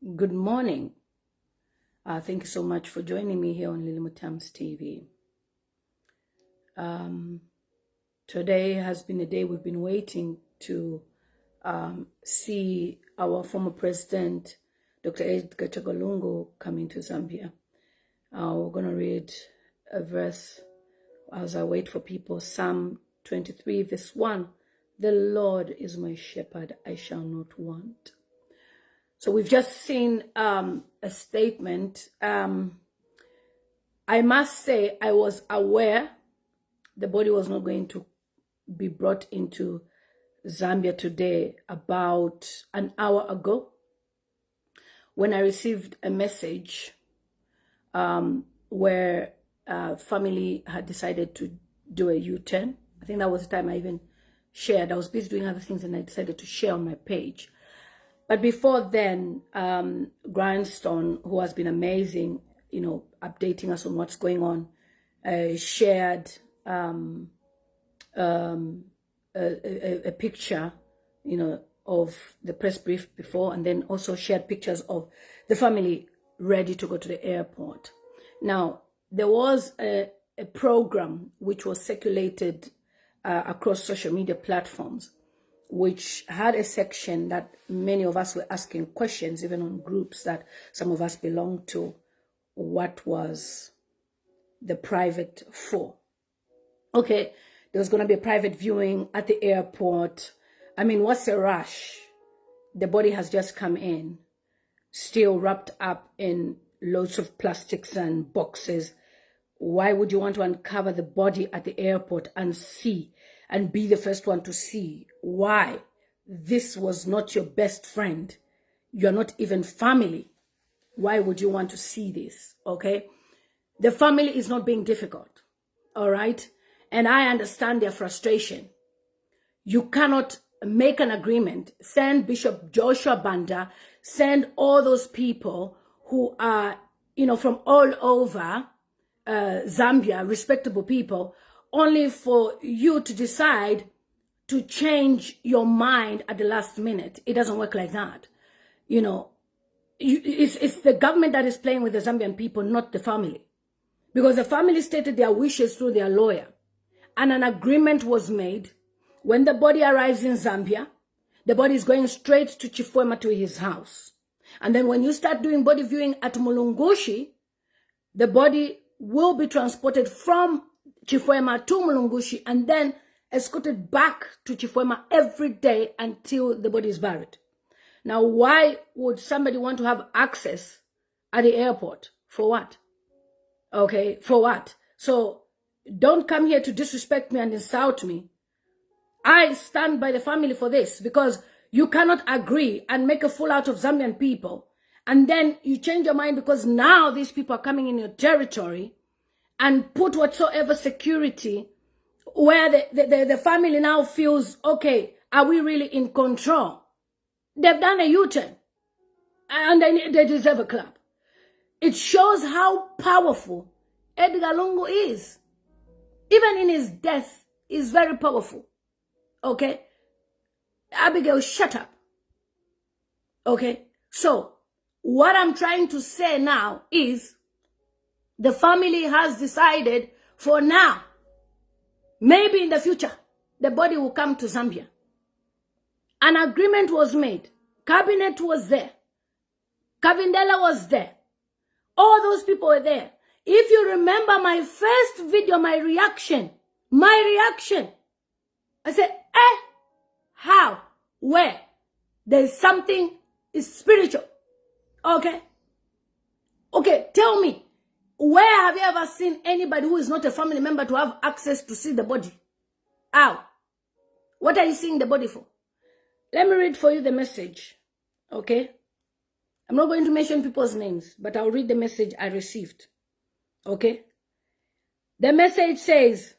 Good morning. Thank you so much for joining me here on Lily Mutams TV. Today has been a day we've been waiting to see our former president, Dr. Edgar Chagwa Lungu, coming to Zambia. We're going to read a verse as I wait for people. Psalm 23 verse 1. The Lord is my shepherd, I shall not want. So we've just seen a statement. I must say I was aware the body was not going to be brought into Zambia today about an hour ago when I received a message where family had decided to do a U-turn. I think that was the time I even shared. I was busy doing other things and I decided to share on my page. But before then, Grindstone, who has been amazing, updating us on what's going on, shared a picture, of the press brief before, and then also shared pictures of the family ready to go to the airport. Now, there was a program which was circulated across social media platforms, which had a section that many of us were asking questions, even on groups that some of us belonged to. What was the private for? Okay, there was going to be a private viewing at the airport. I mean, what's a rush? The body has just come in, still wrapped up in loads of plastics and boxes. Why would you want to uncover the body at the airport and see and be the first one to see? Why? This was not your best friend. You're not even family. Why would you want to see this? Okay? The family is not being difficult. All right? And I understand their frustration. You cannot make an agreement, send Bishop Joshua Banda, send all those people who are, from all over Zambia, respectable people, only for you to decide to change your mind at the last minute. It doesn't work like that. It's the government that is playing with the Zambian people, not the family. Because the family stated their wishes through their lawyer. And an agreement was made. When the body arrives in Zambia, the body is going straight to Chifwema to his house. And then when you start doing body viewing at Mulungushi, the body will be transported from Chifwema to Mulungushi and then escorted back to Chifwema every day until the body is buried. Now, why would somebody want to have access at the airport? For what? Okay, for what? So don't come here to disrespect me and insult me. I stand by the family for this, because you cannot agree and make a fool out of Zambian people and then you change your mind because now these people are coming in your territory and put whatsoever security where the family now feels, okay, are we really in control? They've done a U-turn and they deserve a clap. It shows how powerful Edgar Lungu is. Even in his death, he's very powerful. Okay? Abigail, shut up. Okay? So, what I'm trying to say now is the family has decided for now, maybe in the future, the body will come to Zambia. An agreement was made. Cabinet was there. Kavindela was there. All those people were there. If you remember my first video, my reaction, I said, how? Where? There's something is spiritual. Okay? Okay, tell me, where have you ever seen anybody who is not a family member to have access to see the body? How? What are you seeing the body for? Let me read for you the message. Okay? I'm not going to mention people's names, but I'll read the message I received. Okay? The message says,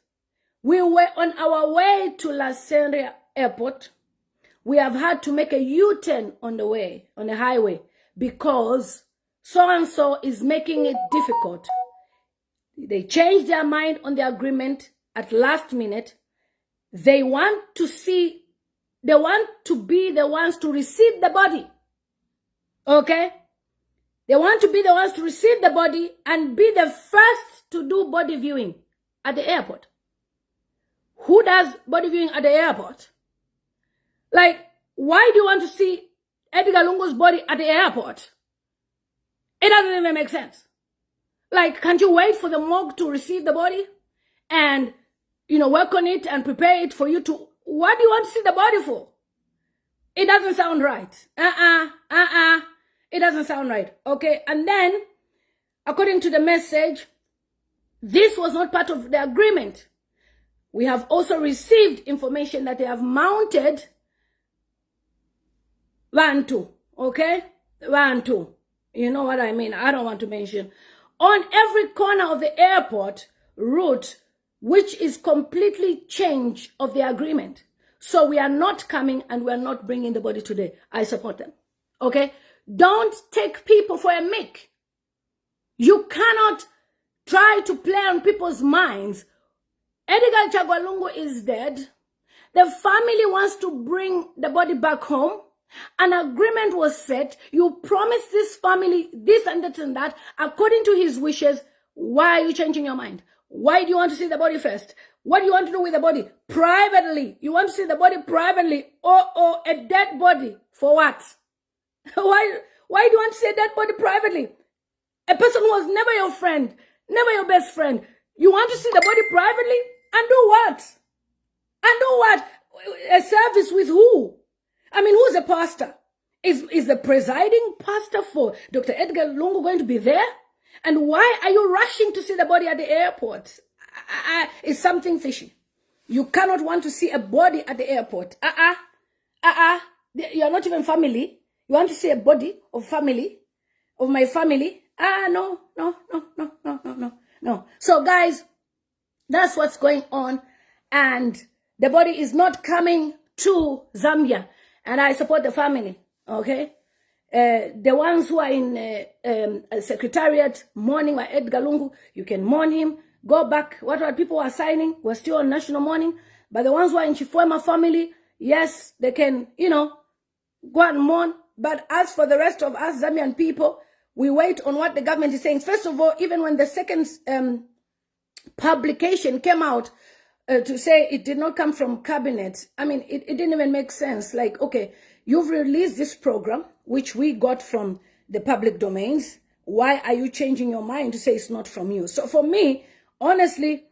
we were on our way to La Senria Airport. We have had to make a U-turn on the highway, because so-and-so is making it difficult. They changed their mind on the agreement at last minute. They want to be the ones to receive the body. Okay? They want to be the ones to receive the body and be the first to do body viewing at the airport. Who does body viewing at the airport? Like, why do you want to see Edgar Lungu's body at the airport? It doesn't even make sense. Like, can't you wait for the morgue to receive the body and, work on it and prepare it for you to... What do you want to see the body for? It doesn't sound right. It doesn't sound right. Okay, and then, according to the message, this was not part of the agreement. We have also received information that they have mounted Bantu, okay? Bantu. You know what I mean? I don't want to mention. On every corner of the airport route, which is completely change of the agreement. So we are not coming and we are not bringing the body today. I support them, okay? Don't take people for a mick. You cannot try to play on people's minds. Edgar Chagwa Lungu is dead. The family wants to bring the body back home. An agreement was set. You promised this family this and that and that according to his wishes. Why are you changing your mind? Why do you want to see the body first? What do you want to do with the body? Privately. You want to see the body privately. Or a dead body. For what? Why do you want to see a dead body privately? A person who was never your friend, never your best friend. You want to see the body privately? And do what? And do what? A service with who? I mean, who's a pastor? Is the presiding pastor for Dr. Edgar Lungu going to be there? And why are you rushing to see the body at the airport? It's something fishy. You cannot want to see a body at the airport. You're not even family. You want to see a body of family, of my family? No. So guys, that's what's going on. And the body is not coming to Zambia. And I support the family, okay? The ones who are in a secretariat mourning my Edgar Lungu, you can mourn him. Go back. What people are signing, we're still on national mourning. But the ones who are in Chifuema family, yes, they can, go and mourn. But as for the rest of us Zambian people, we wait on what the government is saying. First of all, even when the second publication came out to say it did not come from cabinet, I mean, it didn't even make sense. Like, okay, you've released this program, which we got from the public domains. Why are you changing your mind to say it's not from you? So for me, honestly,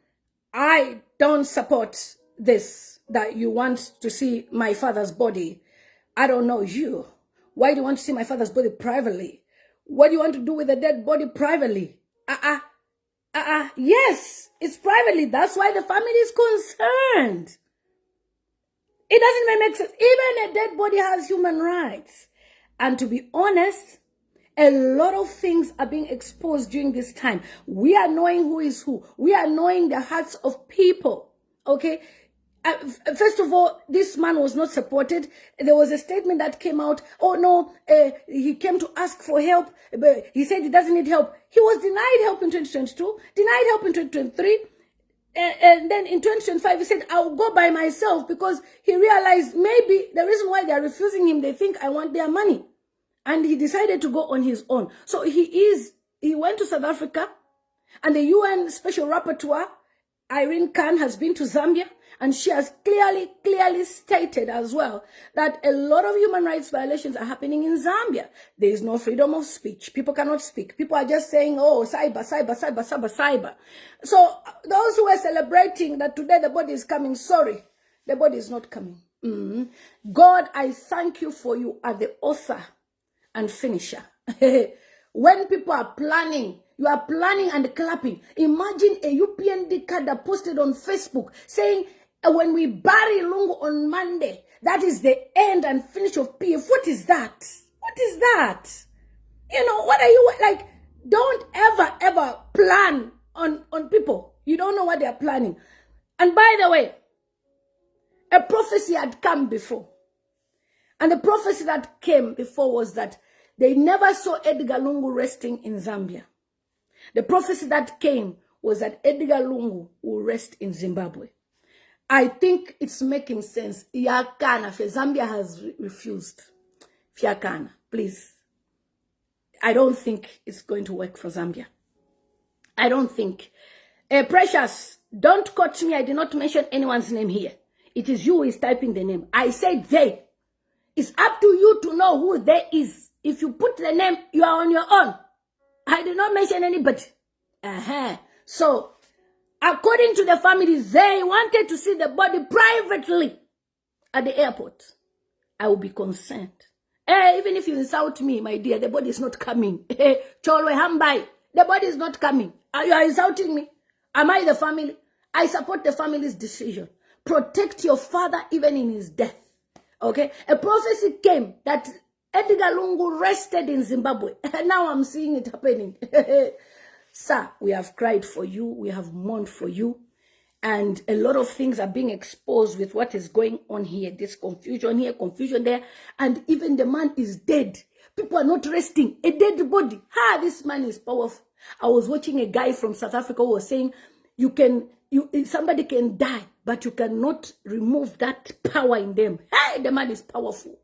I don't support this, that you want to see my father's body. I don't know you. Why do you want to see my father's body privately? What do you want to do with a dead body privately? Yes, it's privately. That's why the family is concerned. It doesn't even make sense. Even a dead body has human rights. And to be honest, a lot of things are being exposed during this time. We are knowing who is who. We are knowing the hearts of people. Okay? First of all, this man was not supported. There was a statement that came out. Oh no, he came to ask for help, but he said he doesn't need help. He was denied help in 2022, denied help in 2023. And then in 2025, he said, I'll go by myself, because he realized maybe the reason why they're refusing him, they think I want their money. And he decided to go on his own. So he went to South Africa, and the UN Special Rapporteur, Irene Khan, has been to Zambia, and she has clearly stated as well that a lot of human rights violations are happening in Zambia. There is no freedom of speech. People cannot speak. People are just saying, oh, cyber. So those who are celebrating that today the body is coming, sorry, the body is not coming. God, I thank you, for you are the author and finisher. When people are planning, you are planning and clapping. Imagine a UPND card that posted on Facebook saying, when we bury Lungu on Monday, that is the end and finish of PF. What is that? What is that? What are you, like, don't ever plan on people. You don't know what they are planning. And by the way, a prophecy had come before. And the prophecy that came before was that they never saw Edgar Lungu resting in Zambia. The prophecy that came was that Edgar Lungu will rest in Zimbabwe. I think it's making sense. Yakana, Zambia has refused. Fiakana, please. I don't think it's going to work for Zambia. I don't think. Precious, don't quote me. I did not mention anyone's name here. It is you who is typing the name. I said they. It's up to you to know who they is. If you put the name, you are on your own. I did not mention anybody. So, according to the families, they wanted to see the body privately at the airport. I will be concerned. Even if you insult me, my dear, the body is not coming. Cholwe hambai, the body is not coming. You are insulting me. Am I the family? I support the family's decision. Protect your father even in his death. Okay? A prophecy came that Edgar Lungu rested in Zimbabwe. Now I'm seeing it happening. Sir, we have cried for you. We have mourned for you. And a lot of things are being exposed with what is going on here. This confusion here, confusion there. And even the man is dead. People are not resting. A dead body. This man is powerful. I was watching a guy from South Africa who was saying, somebody can die, but you cannot remove that power in them. The man is powerful.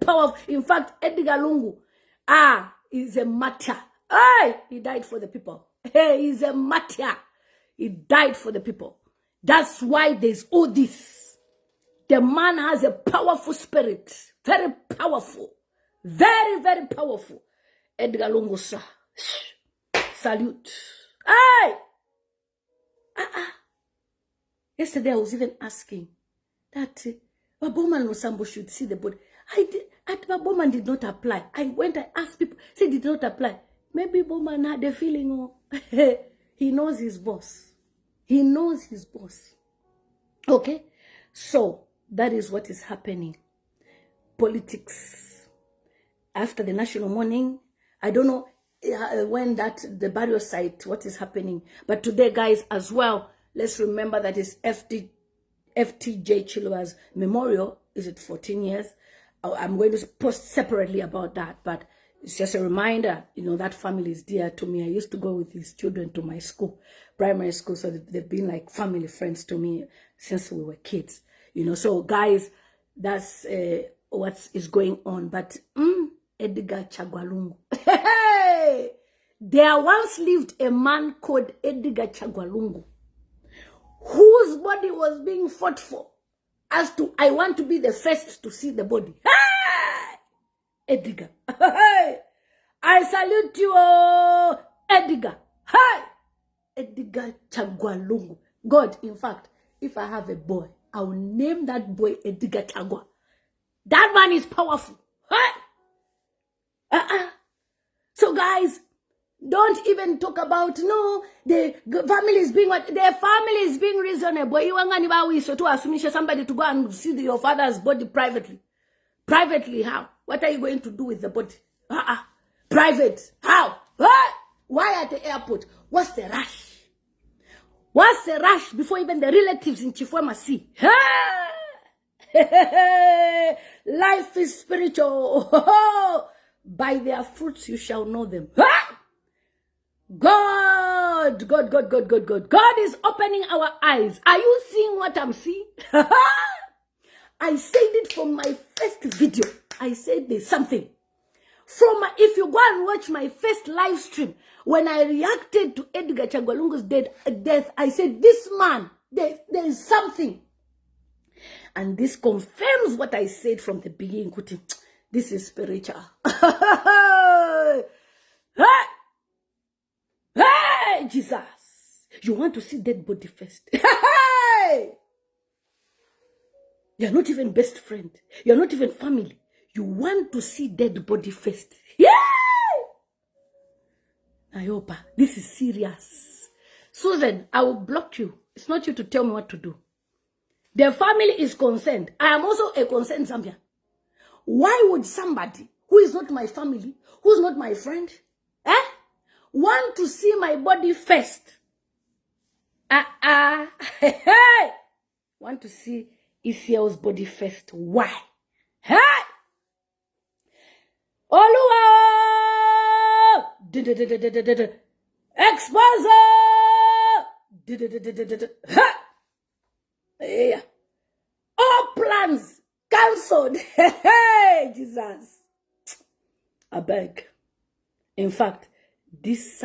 Powerful. In fact, Edgar Lungu, is a martyr. He died for the people. He's a martyr. He died for the people. That's why there's all this. The man has a powerful spirit. Very powerful. Very, very powerful. Edgar Lungu, sir. Salute. Yesterday I was even asking that Baboman Lusambo should see the body. Baboman did not apply. I went, I asked people, say did not apply. Maybe Bowman had a feeling he knows his boss. He knows his boss. Okay? So, that is what is happening. Politics. After the national mourning, I don't know when the burial site, what is happening. But today, guys, as well, let's remember that it's FTJ Chiluba's memorial. Is it 14 years? I'm going to post separately about that, but it's just a reminder, that family is dear to me. I used to go with his children to my school, primary school, so they've been like family friends to me since we were kids, So, guys, that's what is going on. But Edgar Chagwa Lungu. There once lived a man called Edgar Chagwa Lungu, whose body was being fought for. As to, I want to be the first to see the body. Edgar. I salute you, Edgar. Edgar Chagwa Lungu. God, in fact, if I have a boy, I will name that boy Edgar Chagwa. That man is powerful. So, guys, don't even talk about, the family is being what? The family is being reasonable. You want to assume somebody to go and see your father's body privately. Privately, how? What are you going to do with the body? Private, how? Why at the airport? What's the rush? What's the rush before even the relatives in Chifwema see? Life is spiritual. By their fruits you shall know them. God is opening our eyes. Are you seeing what I'm seeing? I said it from my first video. I said there's something. If you go and watch my first live stream, when I reacted to Edgar Chagwa Lungu's death, I said, this man, there is something. And this confirms what I said from the beginning. This is spiritual. Hey, Jesus. You want to see dead body first. You're not even best friend. You're not even family. You want to see dead body first. Yeah! Ayopa, this is serious. Susan, I will block you. It's not you to tell me what to do. The family is concerned. I am also a concerned Zambian. Why would somebody who is not my family, who's not my friend, want to see my body first? Want to see Isiel's body first. Why? Oluwa! Exposer! Yeah. All plans cancelled. Hey, Jesus. I beg. In fact, this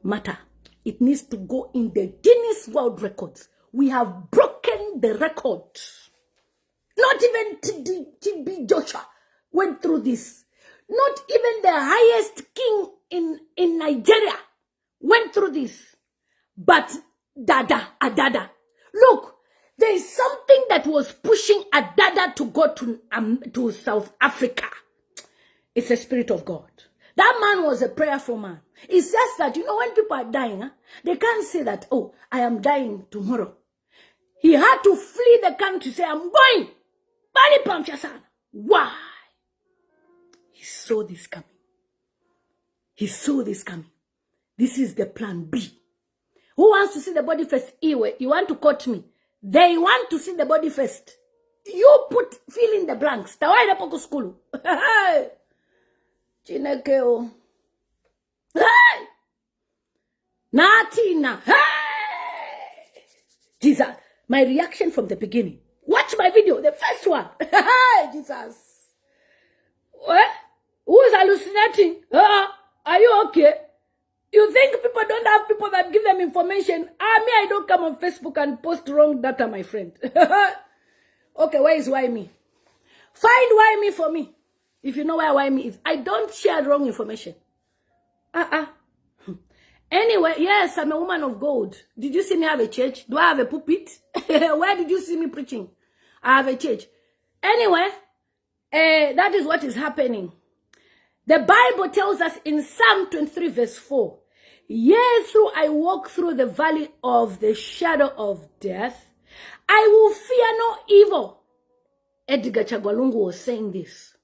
matter, it needs to go in the Guinness World Records. We have broken the record. Not even TB Joshua went through this. Not even the highest king in Nigeria went through this. But Adada. Look, there is something that was pushing Adada to go to South Africa. It's a spirit of God. That man was a prayerful man. It's just that, when people are dying, they can't say that, oh, I am dying tomorrow. He had to flee the country, say, I'm going. Why? He saw this coming. He saw this coming. This is the plan B. Who wants to see the body first? Iwe, you want to quote me? They want to see the body first. You fill in the blanks. Tawaida poko skulu. Chinekeo. Hey! Natina. Hey! Jesus. My reaction from the beginning. Watch my video, the first one. Jesus. What? Who is hallucinating? Are you okay? You think people don't have people that give them information? Me, I don't come on Facebook and post wrong data, my friend. Okay, where is why me? Find why me for me. If you know where why me is. I don't share wrong information. Anyway, yes, I'm a woman of God. Did you see me have a church? Do I have a pulpit? Where did you see me preaching? I have a church. Anyway, that is what is happening. The Bible tells us in Psalm 23 verse 4, yea, though I walk through the valley of the shadow of death, I will fear no evil. Edgar Chagwa Lungu was saying this.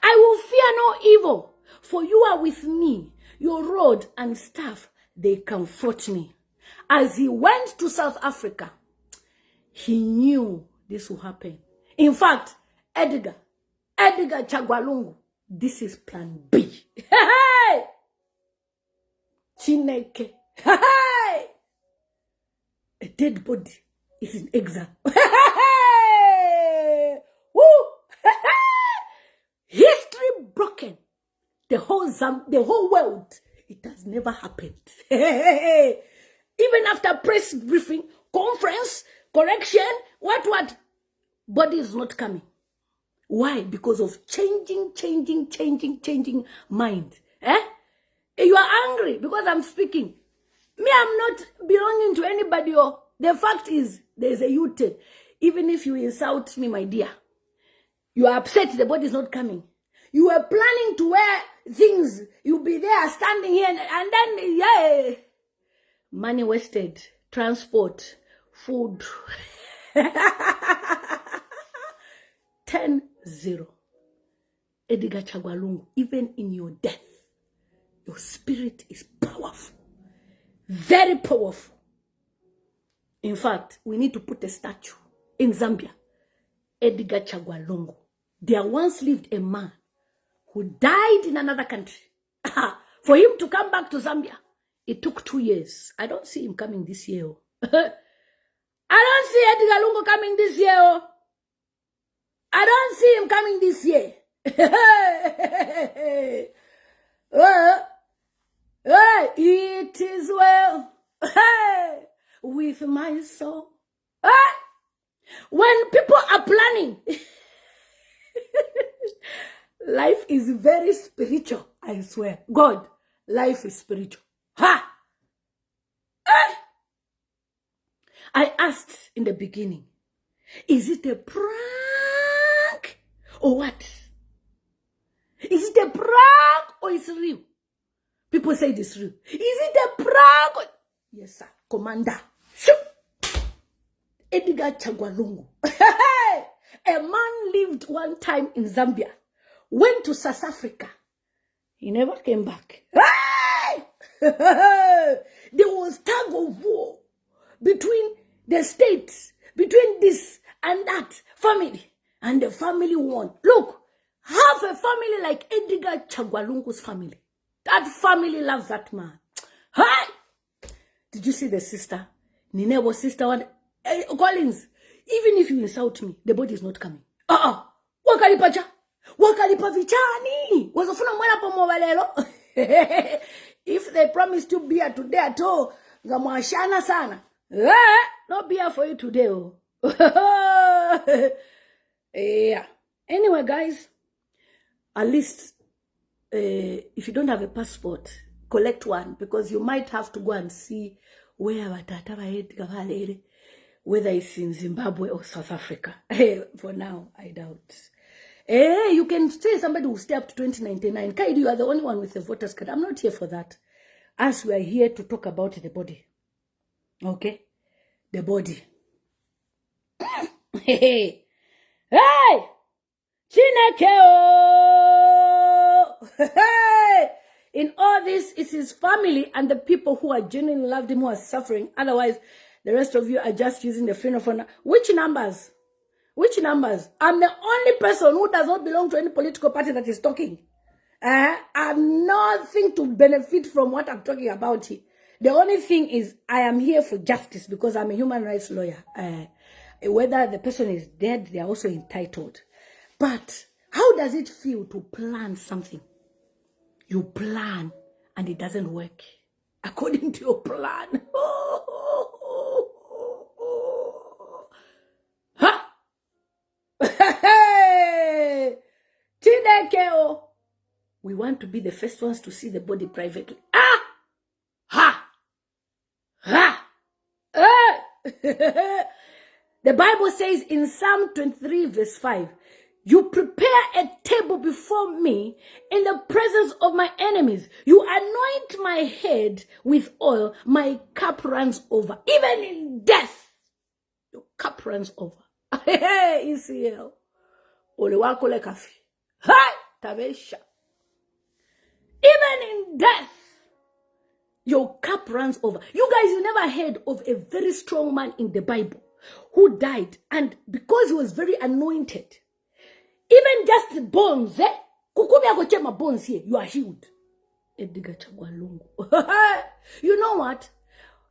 I will fear no evil, for you are with me. Your rod and staff, they comfort me. As he went to South Africa, he knew this will happen. In fact, Edgar Chagwa Lungu, this is plan B. Hey! Chineke. Hey! A dead body is in exile. Hey! Woo! History broken. The whole world. It has never happened. Even after press briefing, conference, correction, what? Body is not coming. Why? Because of changing mind. You are angry because I'm speaking. Me, I'm not belonging to anybody. The fact is, there's a U-turn. Even if you insult me, my dear, you are upset the body is not coming. You were planning to wear things. You'll be there standing here and then, yeah. Money wasted. Transport. Food. 10-0. Edgar Chagwa Lungu, even in your death, your spirit is powerful. Very powerful. In fact, we need to put a statue in Zambia. Edgar Chagwa Lungu. There once lived a man who died in another country. For him to come back to Zambia, it took 2 years. I don't see him coming this year. I don't see Edgar Lungu coming this year. I don't see him coming this year. It is well with my soul. When people are planning, life is very spiritual, I swear. God, life is spiritual. I asked in the beginning, is it a prank or what? Is it a prank or it's real? People say it's real. Is it a prank? Yes, sir. Commander. Edgar Chagwa Lungu. A man lived one time in Zambia. Went to South Africa. He never came back. There was tug of war between the states, between this and that family. And the family won. Look, have a family like Edgar Chagwa Lungu's family. That family loves that man. Hi! Did you see the sister? Nine's sister one. Collins, even if you insult me, the body is not coming. Wakalipacha. Wakalipa vichani. Wazofuna mwana pomo walelo. If they promise to beer today at all, ngamwashana sana. No beer for you today. Oh. Yeah. Anyway, guys, at least if you don't have a passport, collect one, because you might have to go and see where whether it's in Zimbabwe or South Africa. For now, I doubt. You can say somebody will stay up to 2099. Kaidi, you are the only one with a voter's card. I'm not here for that. As we are here to talk about the body. Okay? The body. Hey! Chinekeo! Hey! In all this, it's his family and the people who are genuinely loved him who are suffering. Otherwise, the rest of you are just using the freedom for now. Which numbers? Which numbers? I'm the only person who does not belong to any political party that is talking. I have nothing to benefit from what I'm talking about here. The only thing is I am here for justice because I'm a human rights lawyer. Whether the person is dead, they are also entitled. But how does it feel to plan something? You plan and it doesn't work according to your plan. Huh? Chinekeo. We want to be the first ones to see the body privately. The Bible says in Psalm 23 verse 5, you prepare a table before me in the presence of my enemies. You anoint my head with oil. My cup runs over. Even in death, your cup runs over. Hey, ECL. Ole wako le kafi. Hey, tabesha. Even in death, your cup runs over. You guys, you never heard of a very strong man in the Bible who died, and because he was very anointed, even just the bones, bones here, you are healed. Edgar Chagwa Lungu. You know what?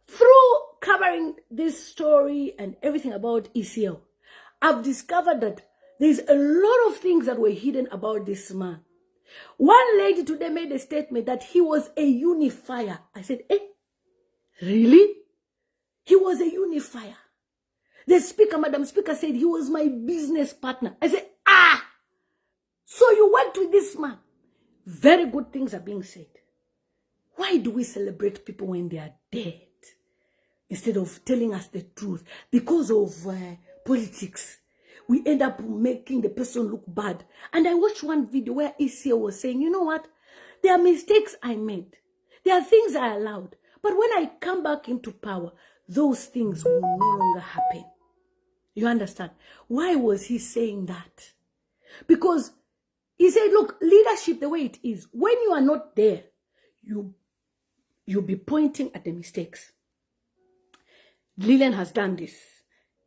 Through covering this story and everything about ECL, I've discovered that there's a lot of things that were hidden about this man. One lady today made a statement that he was a unifier. I said, really? He was a unifier. The speaker, Madam Speaker, said he was my business partner. I said, so you worked with this man. Very good things are being said. Why do we celebrate people when they are dead instead of telling us the truth? Because of politics, we end up making the person look bad. And I watched one video where ECO was saying, you know what? There are mistakes I made. There are things I allowed. But when I come back into power, those things will no longer happen. You understand? Why was he saying that? Because he said, look, leadership, the way it is, when you are not there, you'll be pointing at the mistakes. Lillian has done this.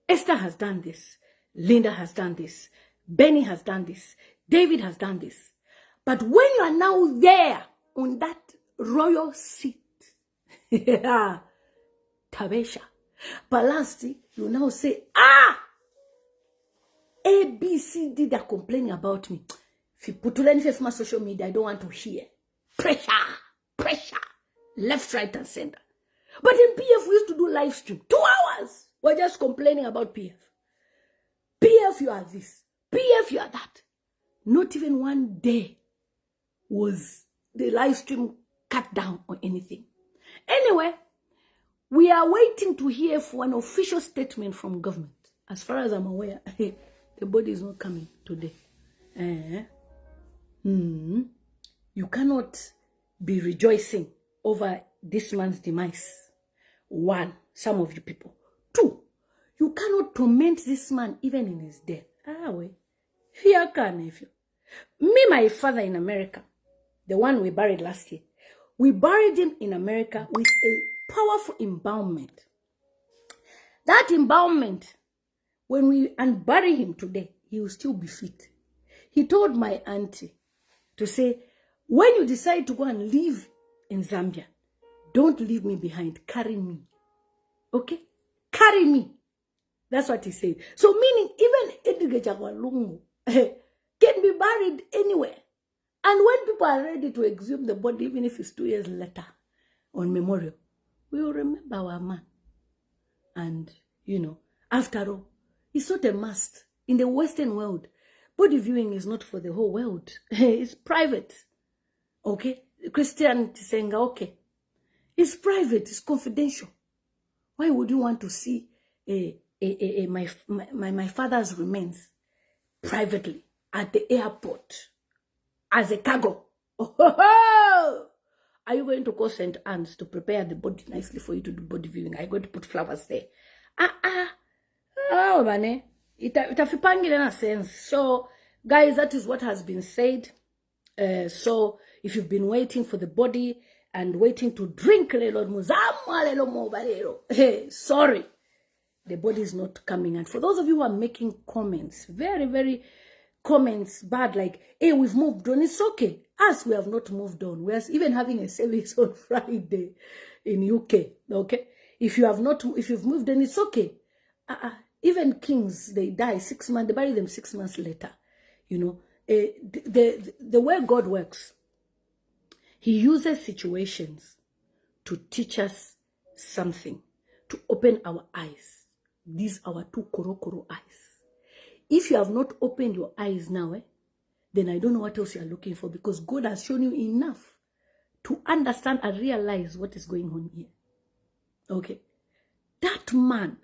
Esther has done this. Linda has done this. Benny has done this. David has done this. But when you are now there on that royal seat, Tabesha, Palasti, you now say, A, B, C, D, they're complaining about me. If you put on my social media, I don't want to hear. Pressure, left, right, and center. But in PF, we used to do live stream. 2 hours. We're just complaining about PF. PF, you are this. PF, you are that. Not even one day was the live stream cut down or anything. Anyway, we are waiting to hear for an official statement from government. As far as I'm aware, the body is not coming today. You cannot be rejoicing over this man's demise. 1, some of you people. 2, you cannot torment this man even in his death. Here can nephew. Me, my father in America, the one we buried last year, we buried him in America with a powerful embalmment. That embalmment, when we unbury him today, he will still be fit. He told my auntie to say, when you decide to go and live in Zambia, don't leave me behind. Carry me. Okay? Carry me. That's what he said. So meaning, even Edgar Chagwa Lungu, can be buried anywhere. And when people are ready to exhume the body, even if it's 2 years later on memorial, we will remember our man. And, after all, it's not a must. In the Western world, body viewing is not for the whole world. It's private. Okay? Christianity saying, okay. It's private. It's confidential. Why would you want to see my father's remains privately at the airport as a cargo? Are you going to call St. Anne's to prepare the body nicely for you to do body viewing? Are you going to put flowers there? Oh, man. Itafipangile na sense. So, guys, that is what has been said. So, if you've been waiting for the body and waiting to drink, sorry, the body is not coming. And for those of you who are making comments, very, very comments bad, like, hey, we've moved on, it's okay. Us, we have not moved on. We are even having a service on Friday in UK, okay? If you've moved on, it's okay. Even kings, they die 6 months, they bury them 6 months later. The way God works, he uses situations to teach us something, to open our eyes. These are our 2 korokoro eyes. If you have not opened your eyes now, then I don't know what else you are looking for, because God has shown you enough to understand and realize what is going on here. Okay? That man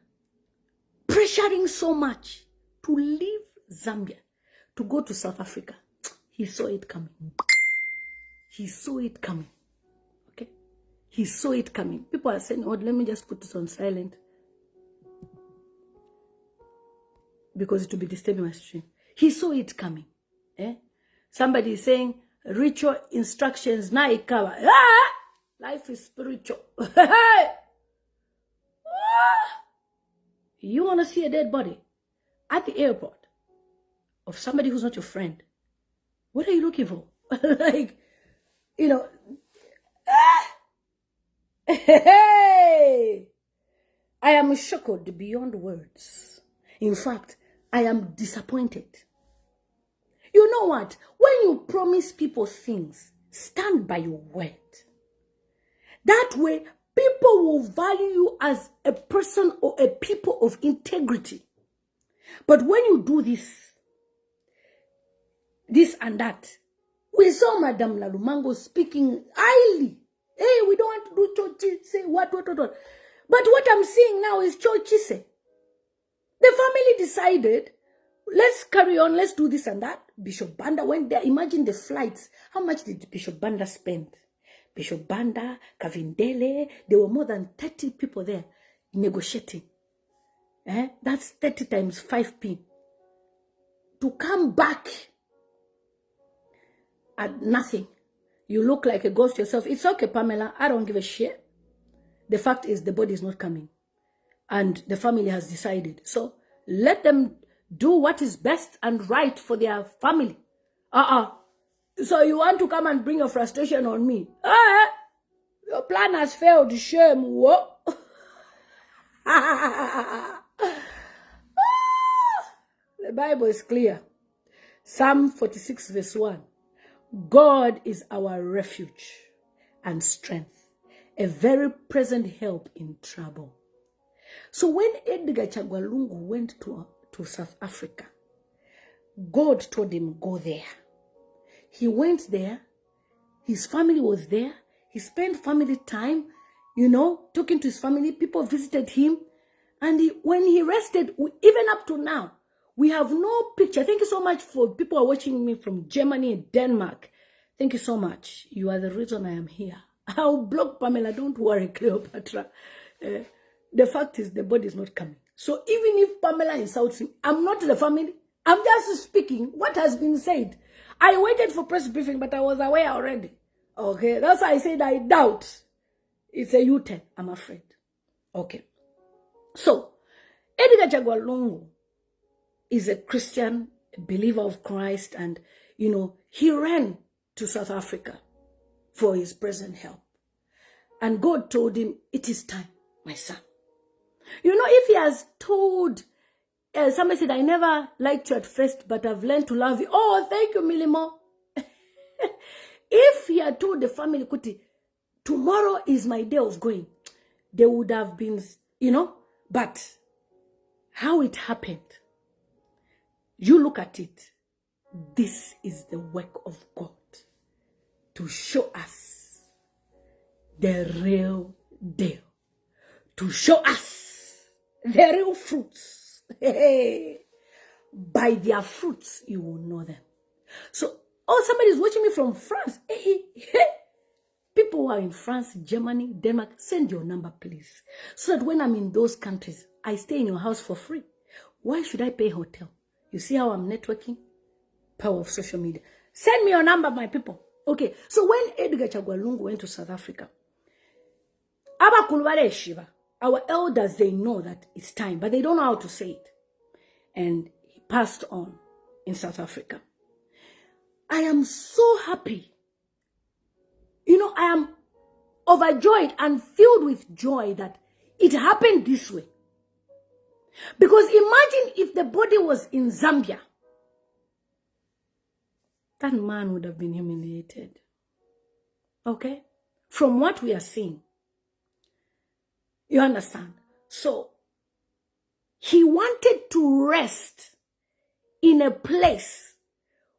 pressuring so much to leave Zambia, to go to South Africa, he saw it coming. He saw it coming. Okay? He saw it coming. People are saying, oh, let me just put this on silent, because it will be disturbing my stream. He saw it coming. Somebody is saying, ritual instructions, na ikawa. Life is spiritual. You want to see a dead body at the airport of somebody who's not your friend? What are you looking for? Like, I am shocked beyond words. In fact, I am disappointed. You know what? When you promise people things, stand by your word. That way, people will value you as a person or a people of integrity. But when you do this and that, we saw Madame Lalumango speaking highly. Hey, we don't want to do church, say what. But what I'm seeing now is church say. The family decided, let's carry on, let's do this and that. Bishop Banda went there. Imagine the flights. How much did Bishop Banda spend? Bishop Banda, Kavindele, there were more than 30 people there negotiating. That's 30 times 5p. To come back at nothing. You look like a ghost yourself. It's okay, Pamela. I don't give a shit. The fact is the body is not coming. And the family has decided. So let them do what is best and right for their family. So you want to come and bring your frustration on me? Your plan has failed. Shame. What? The Bible is clear. Psalm 46 verse 1. God is our refuge and strength, a very present help in trouble. So when Edgar Chagwa Lungu went to South Africa, God told him, go there. He went there. His family was there. He spent family time, talking to his family. People visited him. And when he rested, even up to now, we have no picture. Thank you so much for people who are watching me from Germany and Denmark. Thank you so much. You are the reason I am here. I'll block Pamela. Don't worry, Cleopatra. The fact is the body is not coming. So even if Pamela insults him, I'm not the family. I'm just speaking what has been said. I waited for press briefing, but I was aware already. Okay, that's why I said I doubt. It's a U-turn, I'm afraid. Okay. So, Edgar Chagwa Lungu is a Christian, a believer of Christ, and, he ran to South Africa for his present help. And God told him, it is time, my son. If he has told somebody said, I never liked you at first, but I've learned to love you. Oh, thank you, Milimo. If he had told the family, Kuti, tomorrow is my day of going, they would have been, but how it happened, you look at it, this is the work of God to show us the real deal, to show us the real fruits. By their fruits, you will know them. So, somebody's watching me from France. People who are in France, Germany, Denmark, send your number, please. So that when I'm in those countries, I stay in your house for free. Why should I pay hotel? You see how I'm networking? Power of social media. Send me your number, my people. Okay, so when Edgar Chagwa Lungu went to South Africa, our elders, they know that it's time, but they don't know how to say it. And he passed on in South Africa. I am so happy. I am overjoyed and filled with joy that it happened this way. Because imagine if the body was in Zambia. That man would have been humiliated. Okay? From what we are seeing. You understand? So, he wanted to rest in a place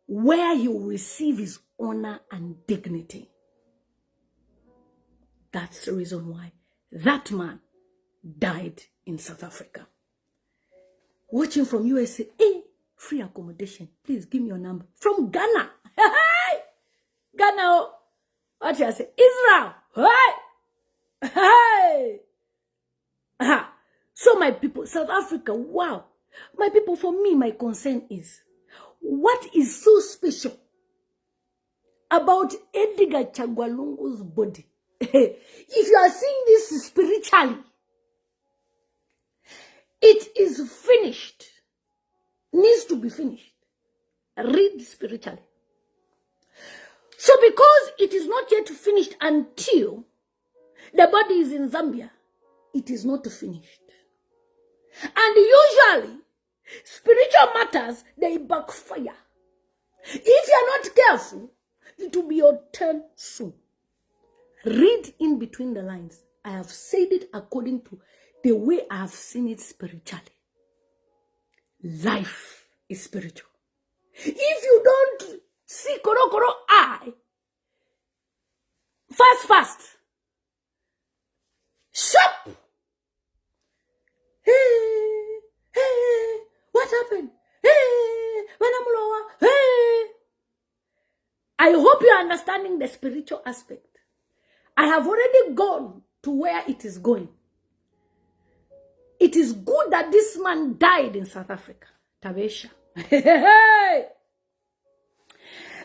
where he will receive his honor and dignity. That's the reason why that man died in South Africa. Watching from USA, free accommodation. Please give me your number. From Ghana. Ghana. What you say? Israel. So my people, South Africa, wow. My people, for me, my concern is, what is so special about Edgar Chagwa Lungu's body? If you are seeing this spiritually, it is finished. Needs to be finished. Read spiritually. So because it is not yet finished until the body is in Zambia, it is not finished. And usually, spiritual matters, they backfire. If you are not careful, it will be your turn soon. Read in between the lines. I have said it according to the way I have seen it spiritually. Life is spiritual. If you don't see koro eye, fast, sharp. Hey, what happened? Hey, when I'm lower, hey. I hope you are understanding the spiritual aspect. I have already gone to where it is going. It is good that this man died in South Africa. Tabesha.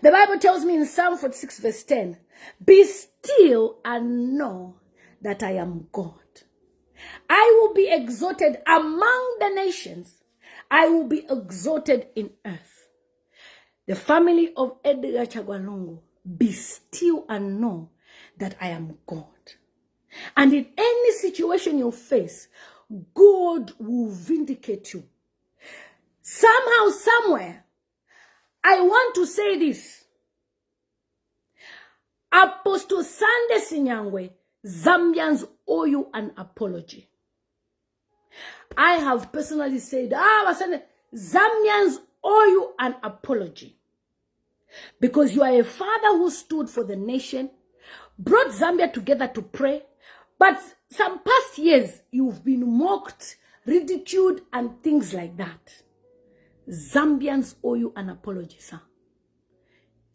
The Bible tells me in Psalm 46 verse 10, be still and know that I am God. I will be exalted among the nations. I will be exalted in earth. The family of Edgar Chagwa Lungu, be still and know that I am God. And in any situation you face, God will vindicate you. Somehow, somewhere, I want to say this. Apostle Sande Sinyangwe, Zambians owe you an apology. I have personally said, Zambians owe you an apology. Because you are a father who stood for the nation, brought Zambia together to pray, but some past years, you've been mocked, ridiculed, and things like that. Zambians owe you an apology, sir.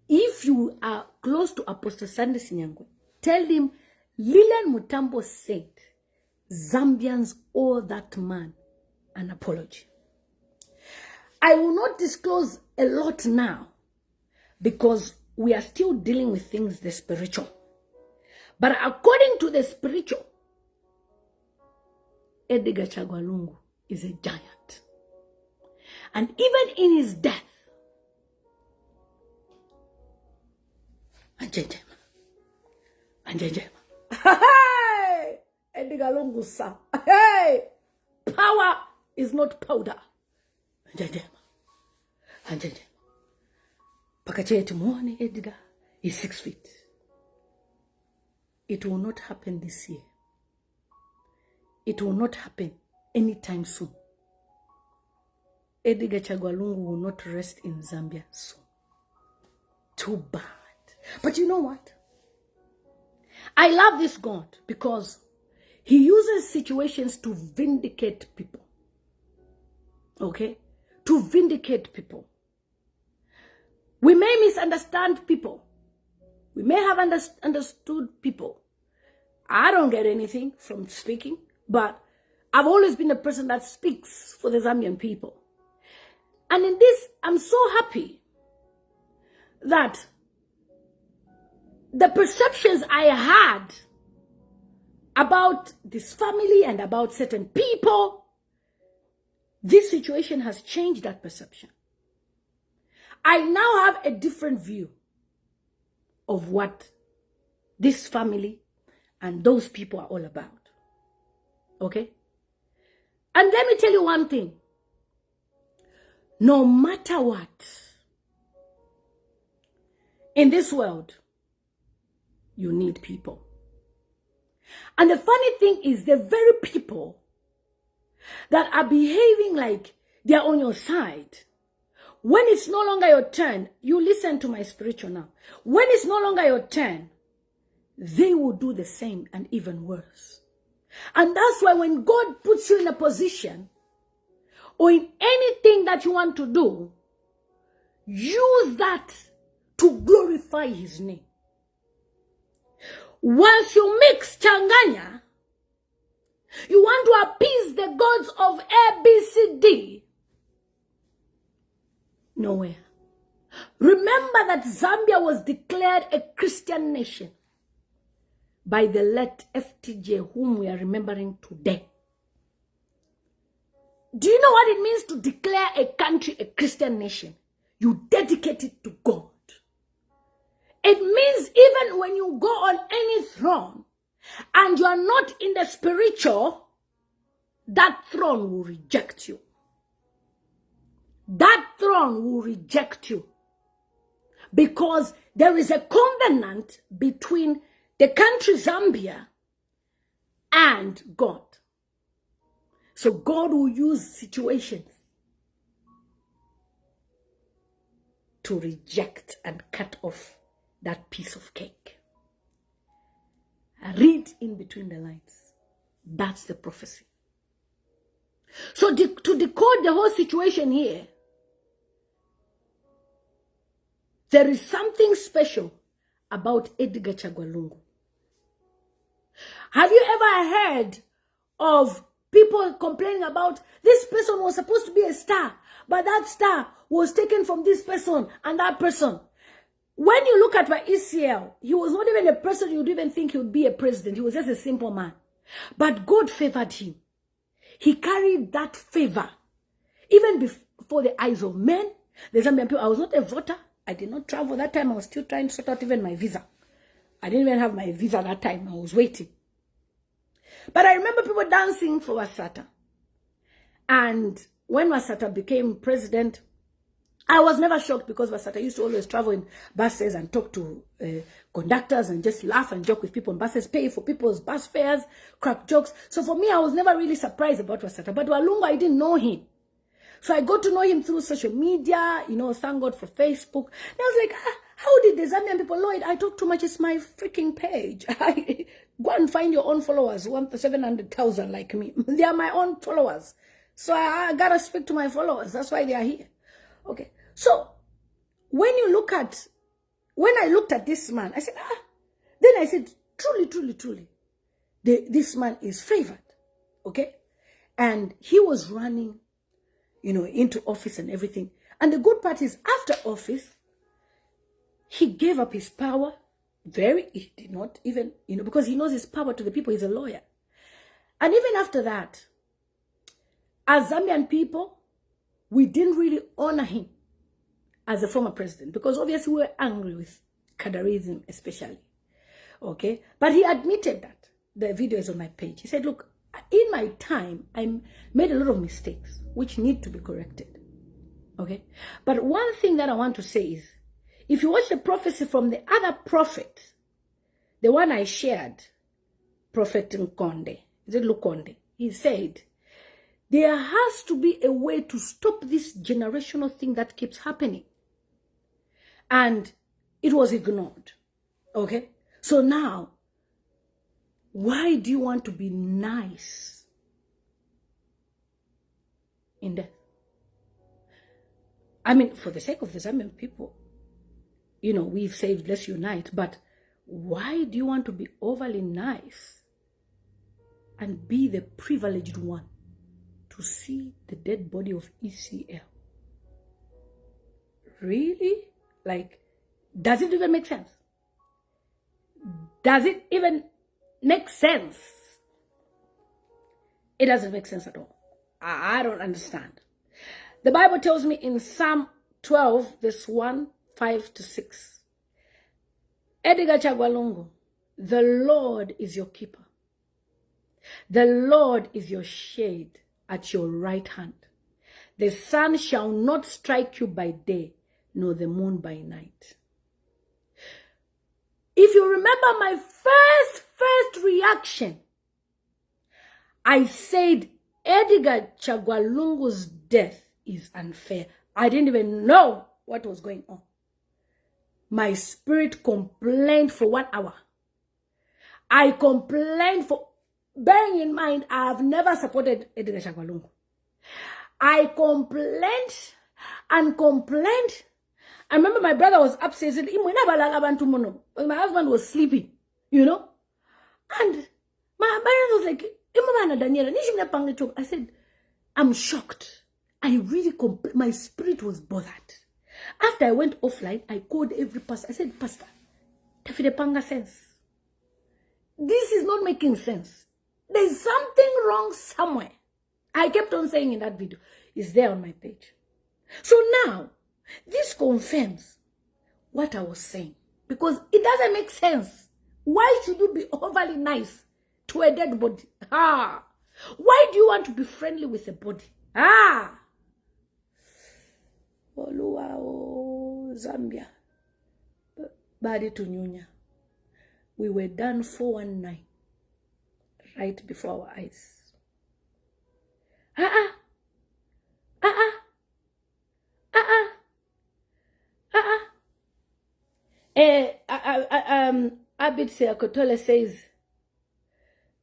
If you are close to Apostle Sande Sinyangwe, tell him, Lilian Mutambo said, Zambians owe that man an apology. I will not disclose a lot now, because we are still dealing with things, the spiritual. But according to the spiritual, Edgar Chagwa Lungu is a giant. And even in his death, Edgar Lungu, sir. Power is not powder. Anjandema. Pakacheti muone Edgar is 6 feet. It will not happen this year. It will not happen anytime soon. Edgar Chagwa Lungu will not rest in Zambia soon. Too bad. But you know what? I love this God because he uses situations to vindicate people. Okay? To vindicate people. We may misunderstand people. We may have understood people. I don't get anything from speaking, but I've always been a person that speaks for the Zambian people. And in this, I'm so happy that the perceptions I had about this family and about certain people, this situation has changed that perception. I now have a different view of what this family and those people are all about. Okay? And let me tell you one thing. No matter what, in this world, you need people. And the funny thing is, the very people that are behaving like they are on your side, when it's no longer your turn, you listen to my spiritual now. When it's no longer your turn, they will do the same and even worse. And that's why when God puts you in a position or in anything that you want to do, use that to glorify his name. Once you mix changanya, you want to appease the gods of A, B, C, D. Nowhere. Remember that Zambia was declared a Christian nation by the late FTJ, whom we are remembering today. Do you know what it means to declare a country a Christian nation? You dedicate it to God. It means even when you go on any throne and you are not in the spiritual, that throne will reject you. That throne will reject you. Because there is a covenant between the country Zambia and God. So God will use situations to reject and cut off that piece of cake. Read in between the lines. That's the prophecy. So to decode the whole situation here, there is something special about Edgar Chagwa Lungu. Have you ever heard of people complaining about this person was supposed to be a star, but that star was taken from this person and that person? When you look at ECL, he was not even a person you'd even think he would be a president. He was just a simple man. But God favored him. He carried that favor even before the eyes of men. The Zambian people, I was not a voter. I did not travel that time. I was still trying to sort out even my visa. I didn't even have my visa that time. I was waiting. But I remember people dancing for Wasata. And when Wasata became president, I was never shocked because Wasata used to always travel in buses and talk to conductors and just laugh and joke with people in buses, pay for people's bus fares, crack jokes. So for me, I was never really surprised about Wasata. But Walungu, I didn't know him. So I got to know him through social media, you know, thank God for Facebook. And I was like, how did the Zambian people know it? I talk too much, it's my freaking page. Go and find your own followers, 700,000 like me. They are my own followers. So I gotta speak to my followers. That's why they are here. Okay. So when I looked at this man, I said, then I said, truly, this man is favored. Okay. And he was running, you know, into office and everything. And the good part is, after office, he gave up his power. He did not even, you know, because he knows his power to the people. He's a lawyer. And even after that, as Zambian people, we didn't really honor him as a former president, because obviously we were angry with Kadarism especially. Okay? But he admitted that. The video is on my page. He said, look, in my time, I made a lot of mistakes which need to be corrected. Okay? But one thing that I want to say is, if you watch the prophecy from the other prophet, the one I shared, Prophet Nkonde, is it Lukonde? He said, there has to be a way to stop this generational thing that keeps happening. And it was ignored. Okay? So now, why do you want to be nice in death? I mean, for the sake of the Zambian people, you know, we've said let's unite, but why do you want to be overly nice and be the privileged one to see the dead body of ECL? Really? Like, does it even make sense? Does it even make sense? It doesn't make sense at all. I don't understand. The Bible tells me in Psalm 12, verse 1, 5 to 6. Edgar Chagwa Lungu, the Lord is your keeper. The Lord is your shade at your right hand. The sun shall not strike you by day, nor the moon by night. If you remember my first reaction, I said Edgar Chagwa Lungu's death is unfair. I didn't even know what was going on. My spirit complained for 1 hour. I complained for, bearing in mind, I have never supported Edgar Chagwa Lungu. I complained and complained. I remember my brother was upstairs. My husband was sleeping, you know. And my brother was like, I said, I'm shocked. I really, my spirit was bothered. After I went offline, I called every pastor. I said, Pastor, Tafide sense. This is not making sense. There's something wrong somewhere. I kept on saying in that video. It's there on my page. So now, this confirms what I was saying. Because it doesn't make sense. Why should you be overly nice to a dead body? Why do you want to be friendly with a body? Zambia. Body to Nyunya. We were done 419 right before our eyes. Abid Seakotole says,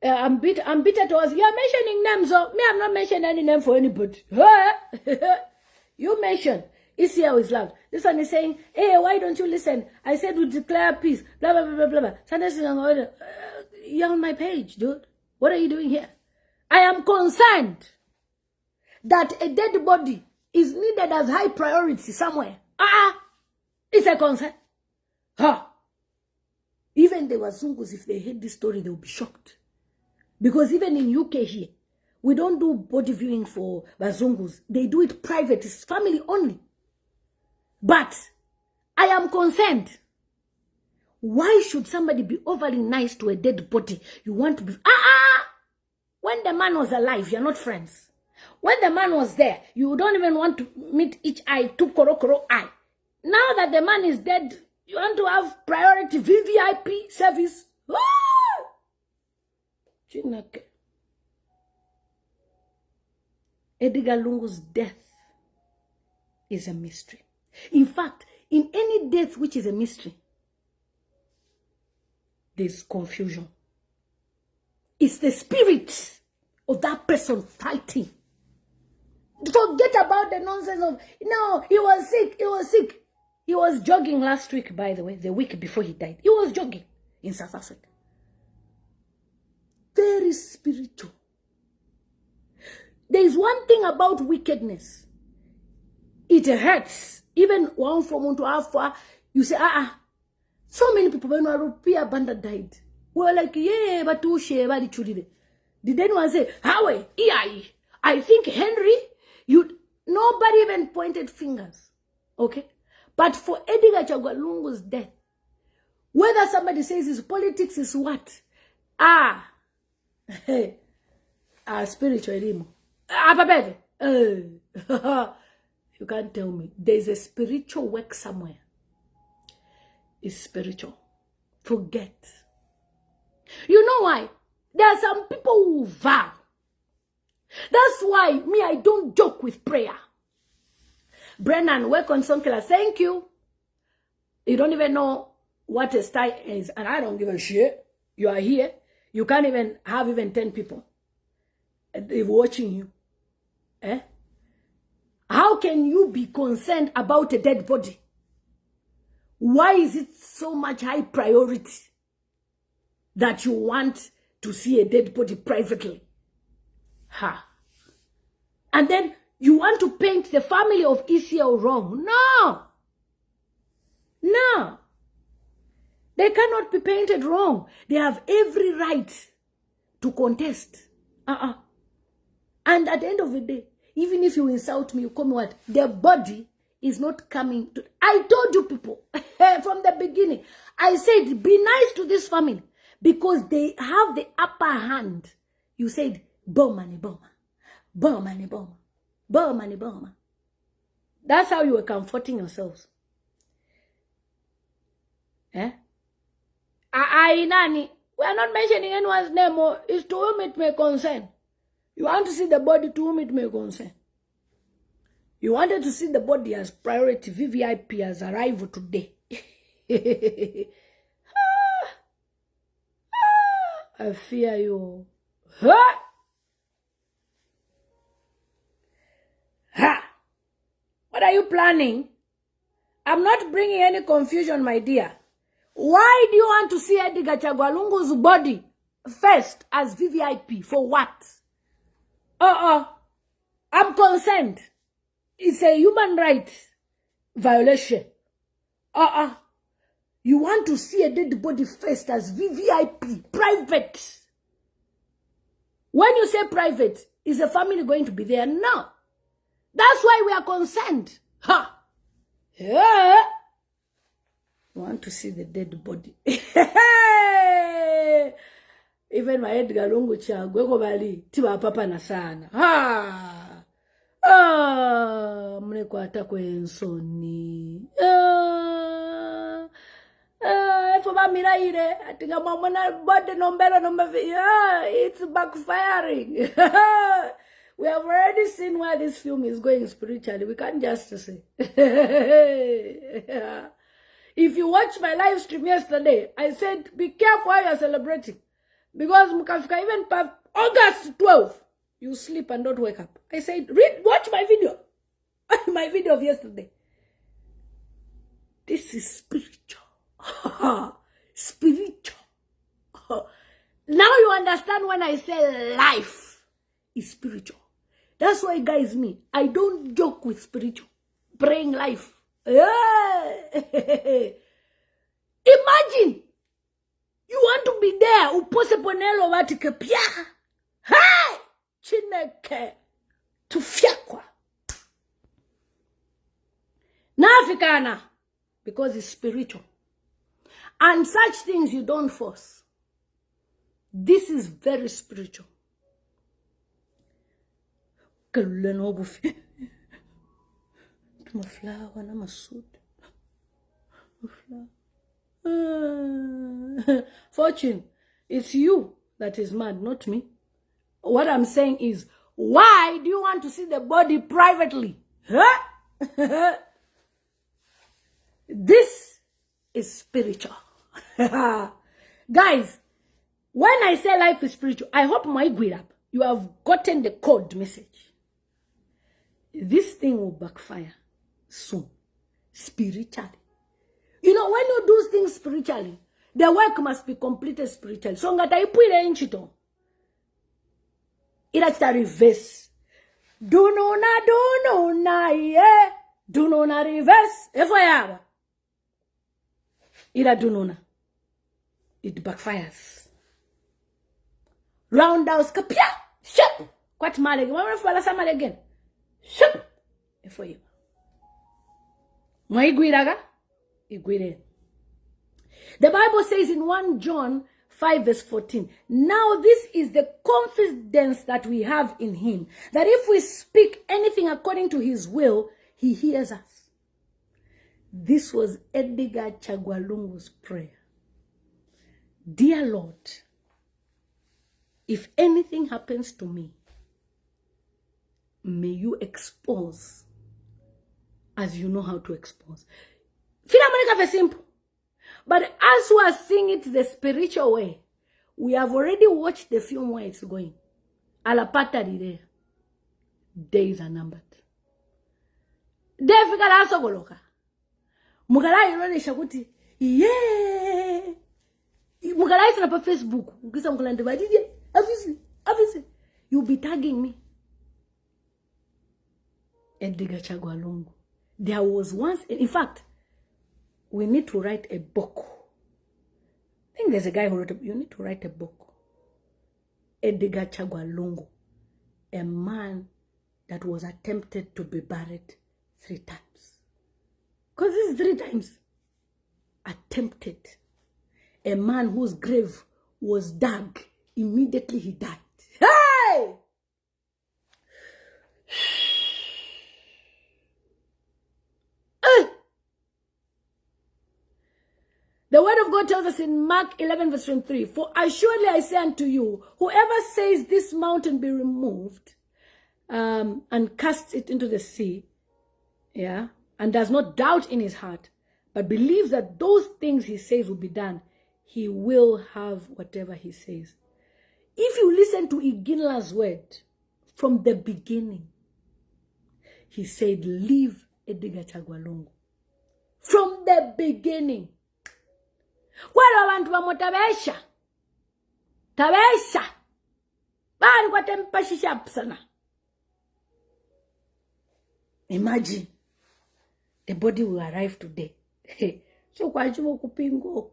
I'm bitter towards you're mentioning names, so me, I'm not mentioning any name for anybody. You mentioned ECL is loud. This one is saying, hey, why don't you listen? I said we declare peace. Blah blah blah blah blah. You're on my page, dude. What are you doing here? I am concerned that a dead body is needed as high priority somewhere. It's a concern. Even the Wazungus, if they heard this story, they will be shocked. Because even in UK here, we don't do body viewing for Wazungus. They do it private. It's family only. But I am concerned. Why should somebody be overly nice to a dead body? You want to be... When the man was alive, you're not friends. When the man was there, you don't even want to meet each eye, two koro eye. Now that the man is dead, you want to have priority VVIP service. Edgar Lungu's death is a mystery. In fact, in any death which is a mystery, there's confusion. It's the spirit of that person fighting. Forget about the nonsense of, no, he was sick, he was sick. He was jogging last week, by the way, the week before he died. He was jogging in South Africa. Very spiritual. There is one thing about wickedness. It hurts. Even one from to have, you say, so many people, when Rupia Banda died, we were like, yeah, but who share about it? Did anyone say, how? I think Henry, nobody even pointed fingers. Okay? But for Edgar Chagwa Lungu's death, whether somebody says his politics is what? Spiritual. You can't tell me. There's a spiritual work somewhere. It's spiritual. Forget. You know why? There are some people who vow. That's why me, I don't joke with prayer. Brennan, work on Sonkela. Thank you. You don't even know what a style is. And I don't give a shit. You are here. You can't even have even 10 people watching you. Eh? How can you be concerned about a dead body? Why is it so much high priority that you want to see a dead body privately? Ha. And then you want to paint the family of ECL wrong. No. No. They cannot be painted wrong. They have every right to contest. And at the end of the day, even if you insult me, you call me what? The body is not coming to... I told you people from the beginning. I said, be nice to this family because they have the upper hand. You said, bomani boma. Bomani boma. Bomani boma. That's how you were comforting yourselves. Eh? Nani, we are not mentioning anyone's name, or it's to whom it may concern. You want to see the body, to whom it may concern. You wanted to see the body as priority. VVIP has arrived today. I fear you. Ha! Ha! What are you planning? I'm not bringing any confusion, my dear. Why do you want to see Edgar Chagwa Lungu's body first as VVIP? For what? I'm concerned. It's a human rights violation. You want to see a dead body first as VVIP, private. When you say private, is the family going to be there? No. That's why we are concerned. Ha! Yeah. You want to see the dead body. Even my Edgar Lungu Chagwa Bali, Tiba Papa Nasana. Mnekwata kwensoni. For miraire, I think I'm on body number. It's backfiring. We have already seen where this film is going spiritually. We can't just say. If you watch my live stream yesterday, I said, be careful how you're celebrating. Because Mukafika, even August 12th, you sleep and don't wake up. I said, watch my video. My video of yesterday. This is spiritual. Spiritual. Now you understand when I say life is spiritual. That's why, guys, I don't joke with spiritual. Praying life. Imagine you want to be there. Upose ponelo watike pia. Hey, chineke tufyakwa. Na Africana, because it's spiritual, and such things you don't force. This is very spiritual. My flower and my suit. Fortune, it's you that is mad, not me. What I'm saying is, why do you want to see the body privately? Huh? This is spiritual. Guys, when I say life is spiritual, I hope my Gwirap, you have gotten the code message. This thing will backfire soon, spiritually. You know, when you do things spiritually, the work must be completed spiritually. So ngata ipuile inchito. Ila reverse. Do no na, yeah. Do no na reverse. Efo yawa. Ila do no na. It backfires. Roundhouse kapia. Shut. Kwat malege. Mama fala sa malegen. Shut. Efo yawa. Maiguiraga. The Bible says in 1 John 5 verse 14, now this is the confidence that we have in him, that if we speak anything according to his will, He hears us. This was Edgar Chagwa Lungu's prayer. Dear Lord, if anything happens to me, may you expose as you know how to expose. Philamonica very simple. But as we are seeing it the spiritual way, we have already watched the film where it's going. Alapata there. Days are numbered. Defika la sogoloka. Mugala irone shakuti. Yeah. Mugala is on Facebook. Ukisa mugala ndibadije. Obviously. You'll be tagging me. Edgar Chagwa Lungu. There was once, in fact, we need to write a book. I think there's a guy who wrote you need to write a book. Edgar Chagwa Lungu. A man that was attempted to be buried 3 times. Because this is 3 times. Attempted. A man whose grave was dug. Immediately he died. Hey! The word of God tells us in Mark 11 verse 23, for assuredly I say unto you, whoever says this mountain be removed, and casts it into the sea, and does not doubt in his heart, but believes that those things he says will be done, he will have whatever he says. If you listen to Iginla's word from the beginning, he said, leave Edgar Chagwa Lungu. From the beginning. Kwalo abantu bamotabesha. Tabesha. Bali kwa tempashisha sana. Imagine the body will arrive today. So kwa chumo kupingo.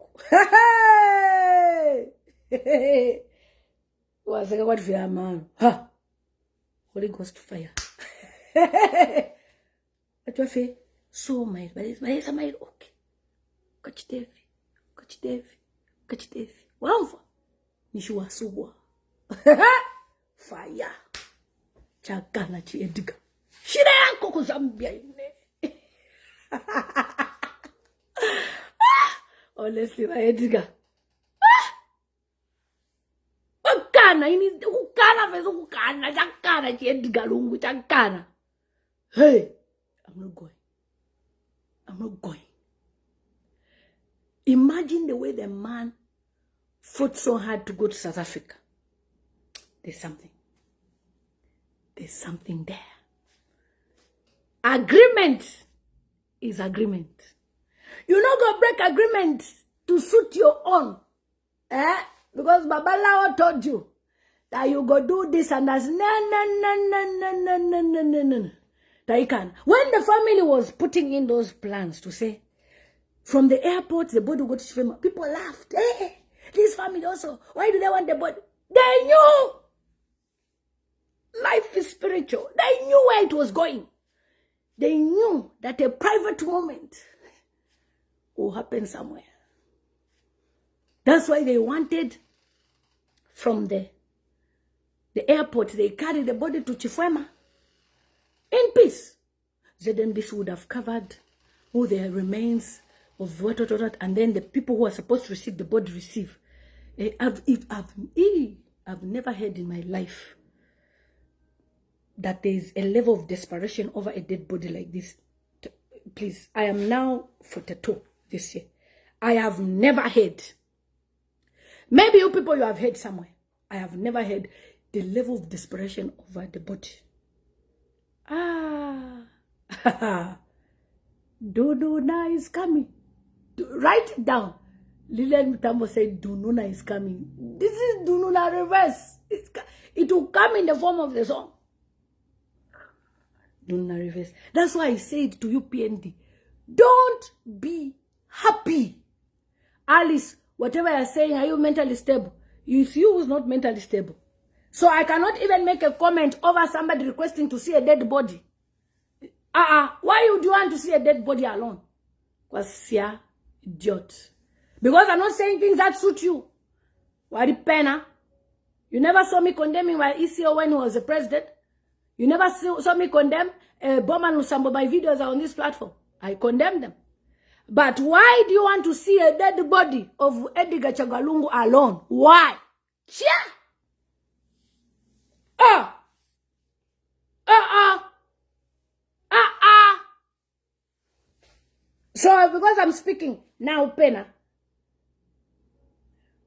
Waseka kwa vya man. Ha. Holy Ghost fire. Atwafe so my but my okay. Kachitevi. Wamva. Nishuwa subwa. Fire. Chakana chi Edgar. Shira yanko ku Zambia ine. Honestly, my Edgar. Ukana ini ukana vezo ukana chakana chi Edgar Lungu chakana. Hey, I'm not going. Imagine the way the man fought so hard to go to South Africa. There's something there. Agreement is agreement. You not go break agreement to suit your own. Because Babalawo told you that you go do this and that's no. That you can. When the family was putting in those plans to say, from the airport, the body will go to Shifema, people laughed. Hey, this family also, why do they want the body? They knew. Life is spiritual. They knew where it was going. They knew that a private moment will happen somewhere. That's why they wanted from the airport, they carried the body to Chifema in peace. ZNBC would have covered all the remains of what, and then the people who are supposed to receive the body receive. I've never heard in my life that there is a level of desperation over a dead body like this. Please, I am now 42 this year. I have never heard. Maybe you people, you have heard somewhere. I have never heard the level of desperation over the body. Dununa is coming. Write it down. Lilian Mutambo said Dununa is coming. This is Dununa reverse. It will come in the form of the song. Dununa reverse. That's why I said to you, PND, don't be happy. Alice, whatever you're saying, are you mentally stable? It's you who's not mentally stable. So I cannot even make a comment over somebody requesting to see a dead body. Why would you want to see a dead body alone? Because you're idiot. Because I'm not saying things that suit you. Wadi pena. You never saw me condemning my ECO when he was the president. You never saw me condemn Bowman Lusambo. My videos are on this platform. I condemn them. But why do you want to see a dead body of Edgar Chagwa Lungu alone? Why? Yeah. So because I'm speaking now, Pena,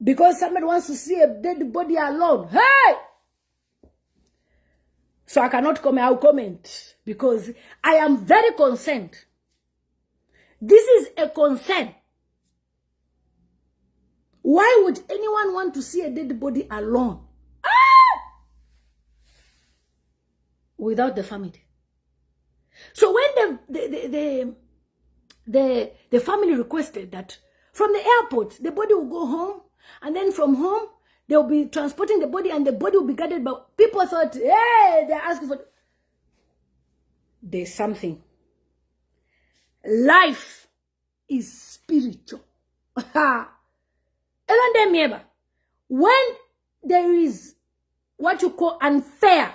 because somebody wants to see a dead body alone, hey! So I cannot comment, I'll comment, because I am very concerned. This is a concern. Why would anyone want to see a dead body alone? Without the family. So when the family requested that from the airport, the body will go home, and then from home, they'll be transporting the body, and the body will be guarded. But people thought, hey, they're asking for... There's something. Life is spiritual. When there is what you call unfair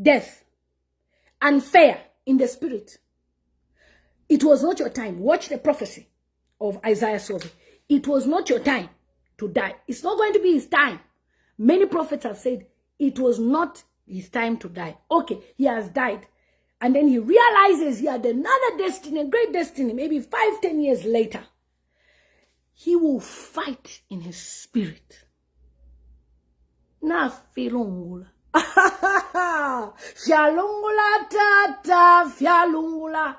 death, unfair in the spirit, it was not your time. Watch the prophecy of Isaiah 12. It was not your time to die. It's not going to be his time. Many prophets have said it was not his time to die. Okay, he has died. And then he realizes he had another destiny, a great destiny, maybe 5-10 years later. He will fight in his spirit. Na filungula. Fialungula tata, fialungula.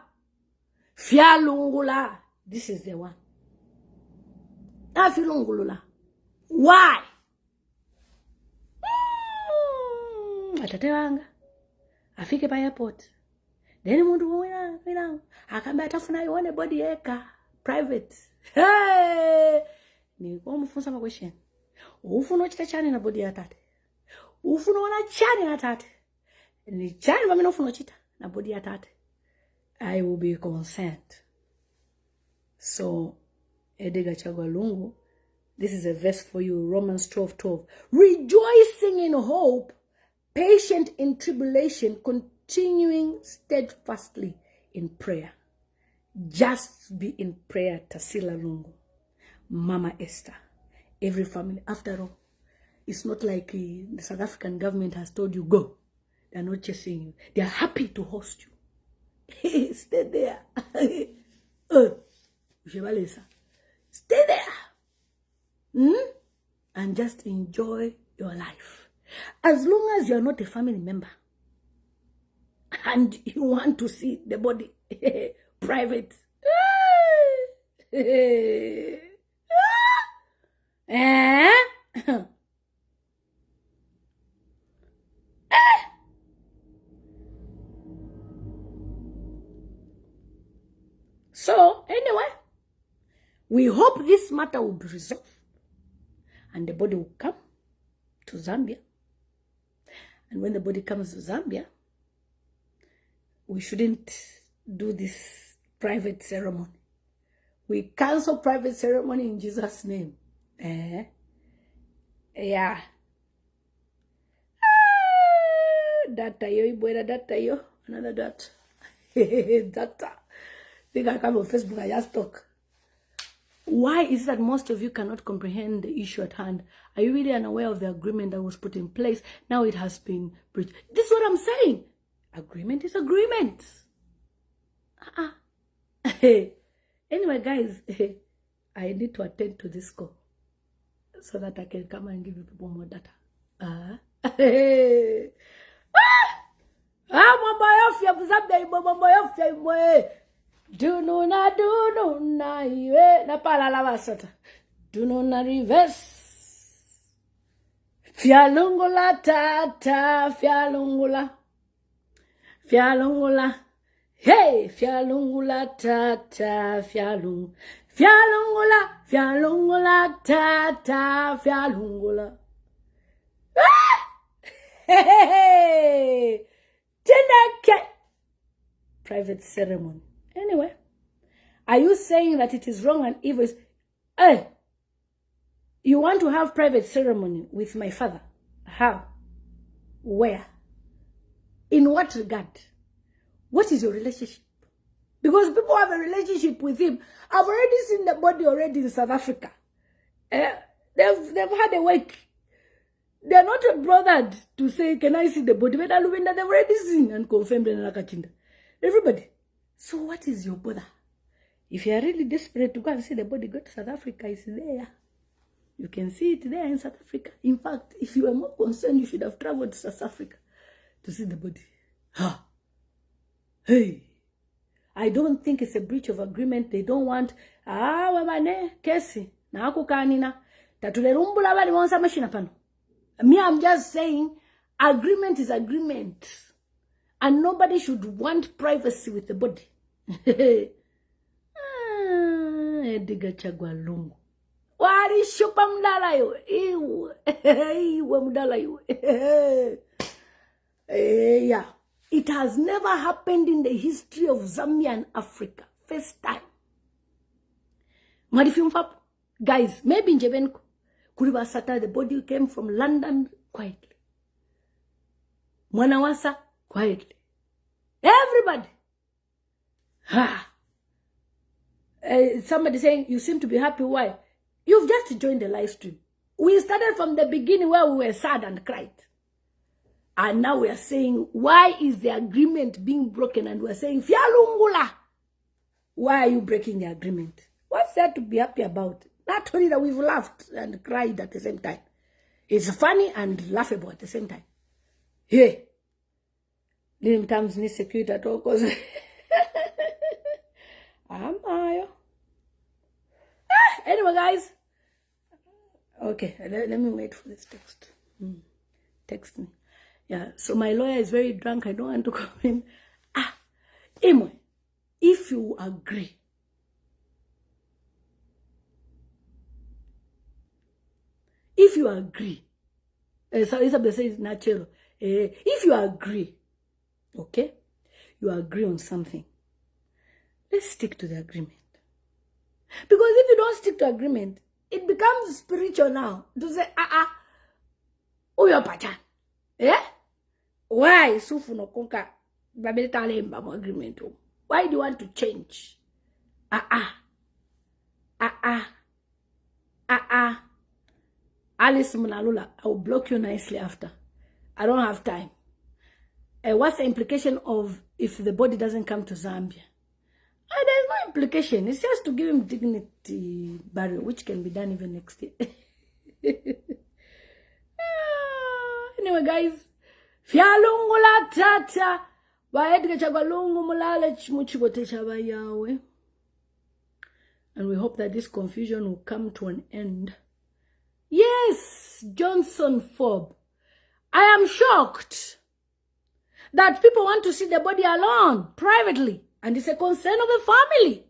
Fialungula. This is the one. Na filungula. Why? Atatewanga. Afike pa airport. Then mundu wina akamba atafuna ione body eka private. Hey! Ni kwa mfunsa ma question. Ufuna chita chani na body ya tate. Ufuna wana chani na tate. Ni chani mami no ufuna chita na body ya tate. I will be concerned. So, Edgar Chagwa Lungu, this is a verse for you, Romans 12:12. Rejoicing in hope, patient in tribulation, continuing steadfastly in prayer. Just be in prayer, Tasila Lungu, Mama Esther, every family. After all, it's not like the South African government has told you, go. They're not chasing you. They're happy to host you. Stay there. Stay there. And just enjoy your life. As long as you're not a family member and you want to see the body private. So, anyway, we hope this matter will be resolved and the body will come to Zambia. And when the body comes to Zambia, we shouldn't do this private ceremony. We cancel private ceremony in Jesus' name. Yeah. Data yo, ibuera data yo. Another dot. Data. I think I come on Facebook, I just talk. Why is it that most of you cannot comprehend the issue at hand? Are you really unaware of the agreement that was put in place? Now it has been breached. This is what I'm saying. Agreement is agreement. Anyway, guys, I need to attend to this call so that I can come and give you people more data. Do na iwe na pala la basata. Do na reverse. Fialungula tata, fialungula. Fialungula. Hey, fialungula tata, fialung. Fialungula, fialungula tata, fialungula. Hey, Tineke. Private ceremony. Anyway, are you saying that it is wrong and evil? Hey, you want to have private ceremony with my father? How? Where? In what regard? What is your relationship? Because people have a relationship with him. I've already seen the body already in South Africa. They've had a wake. They're not bothered to say, can I see the body? But they've already seen and confirmed in Nakachinda. Everybody. So what is your bother? If you are really desperate to go and see the body, go to South Africa. It's there. You can see it there in South Africa. In fact, if you are more concerned, you should have traveled to South Africa to see the body. Ha! Hey! I don't think it's a breach of agreement. They don't want, wabane, kesi, na haku kanina, tatule rumbula bali wansa machina pano. Me, I'm just saying, agreement is agreement. And nobody should want privacy with the body. Edgar Chagwa Lungu. Wari shupa mdala yo. Iwe mdala yo. Yeah. It has never happened in the history of Zambia and Africa. First time. Marifimfap. Guys, maybe in Jebenko. Kuriba Sata, the body came from London quietly. Mwanawasa, quietly. Everybody. Somebody saying, you seem to be happy. Why? You've just joined the live stream. We started from the beginning where we were sad and cried. And now we are saying, why is the agreement being broken? And we are saying, Fialungula. Why are you breaking the agreement? What's there to be happy about? Not only that we've laughed and cried at the same time. It's funny and laughable at the same time. Hey. Little times need security at all because anyway, guys. Okay, let me wait for this text. Text me. Yeah, so my lawyer is very drunk. I don't want to come in. Anyway, if you agree, so Isabel says natural. If you agree, okay, you agree on something, let's stick to the agreement. Because if you don't stick to agreement, it becomes spiritual now. To say, uyo pacha. Yeah? Why sufu no konka babeta lemba agreement? Why do you want to change? Alice Munalula, I will block you nicely after. I don't have time. What's the implication of if the body doesn't come to Zambia? There's no implication. It's just to give him dignity burial, which can be done even next year. Anyway, guys, Fialungula tata ba Edgar Chagwa Lungu mulale muchibote chaba yawe. And we hope that this confusion will come to an end. Yes, Johnson Fob. I am shocked that people want to see the body alone, privately. And it's a concern of the family.